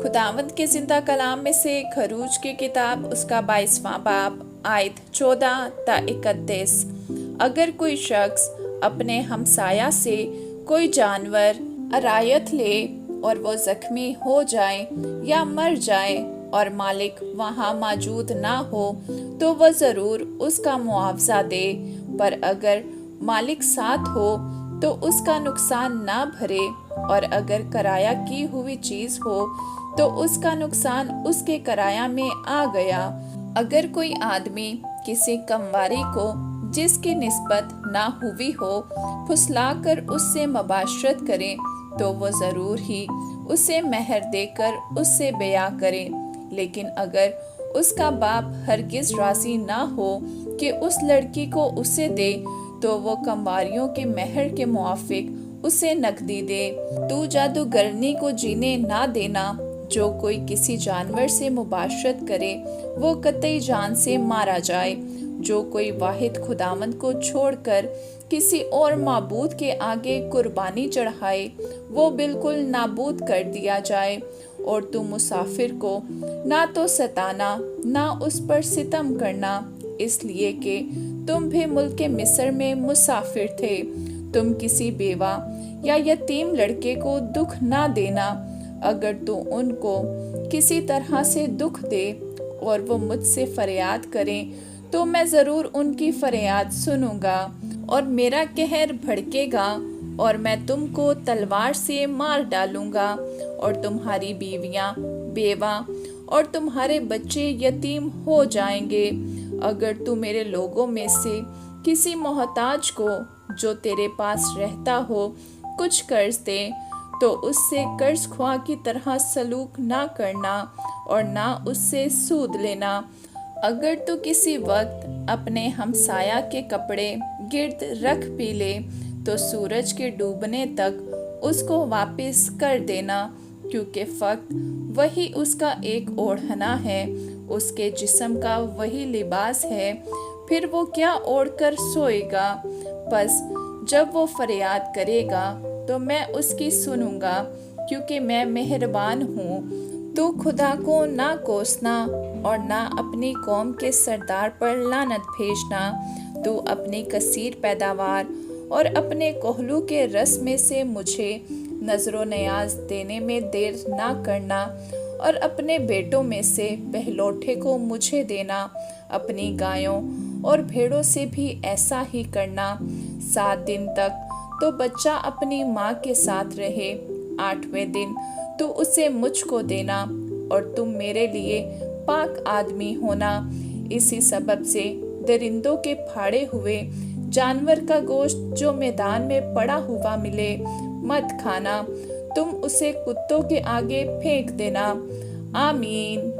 खुदावंद के जिंदा कलाम में से खरूज की किताब उसका 22वां बाब आयत 14 ता 31। अगर कोई शख्स अपने हमसाया से कोई जानवर अरायत ले और वो जख्मी हो जाए या मर जाए और मालिक वहाँ मौजूद ना हो तो वह ज़रूर उसका मुआवजा दे, पर अगर मालिक साथ हो तो उसका नुकसान ना भरे, और अगर कराया की हुई चीज़ हो तो उसका नुकसान उसके कराया में आ गया। अगर कोई आदमी किसी कमवारी को जिसकी निस्बत ना हुई हो फुसलाकर उससे मुबाशरत करे तो वो ज़रूर ही उसे मेहर देकर उससे बेया करे। लेकिन अगर उसका बाप हरगिज़ राज़ी ना हो कि उस लड़की को उसे दे तो वो कमवारियों के मेहर के मुआफिक उसे नकदी दे। तू जादूगरनी को जीने ना देना। जो कोई किसी जानवर से मुबाशरत करे वो कतई जान से मारा जाए। जो कोई वाहिद खुदावंद को छोड़कर किसी और माबूद के आगे कुर्बानी चढ़ाए वो बिल्कुल नाबूद कर दिया जाए। और तू मुसाफिर को ना तो सताना ना उस पर सितम करना, इसलिए कि तुम भी मुल्क मिस्र में मुसाफिर थे। तुम किसी बेवा या यतीम लड़के को दुख ना देना। अगर तू उनको किसी तरह से दुख दे और वो मुझसे फरियाद करें तो मैं ज़रूर उनकी फरियाद सुनूंगा, और मेरा कहर भड़केगा और मैं तुमको तलवार से मार डालूंगा, और तुम्हारी बीवियां बेवा और तुम्हारे बच्चे यतीम हो जाएंगे। अगर तू मेरे लोगों में से किसी मोहताज को जो तेरे पास रहता हो कुछ कर्ज दे तो उससे कर्ज ख्वाह की तरह सलूक ना करना और ना उससे सूद लेना। अगर तू किसी वक्त अपने हमसाया के कपड़े गिर्द रख भी ले तो सूरज के डूबने तक उसको वापस कर देना, क्योंकि फक्त वही उसका एक ओढ़ना है, उसके जिस्म का वही लिबास है, फिर वो क्या ओढ़कर सोएगा। बस जब वो फरियाद करेगा तो मैं उसकी सुनूंगा, क्योंकि मैं मेहरबान हूँ। तू खुदा को ना कोसना और ना अपनी कौम के सरदार पर लानत भेजना। तू अपनी कसीर पैदावार और अपने कोहलू के रस में से मुझे नजरो नियाज देने में देर ना करना, और अपने बेटों में से पहलौठे को मुझे देना। अपनी गायों और भेड़ों से भी ऐसा ही करना। 7 दिन तक तो बच्चा अपनी माँ के साथ रहे, 8वें दिन तू उसे मुझको देना, और तुम मेरे लिए पाक आदमी होना। इसी सबब से दरिंदों के फाड़े हुए जानवर का गोश्त जो मैदान में पड़ा हुआ मिले मत खाना, तुम उसे कुत्तों के आगे फेंक देना। आमीन।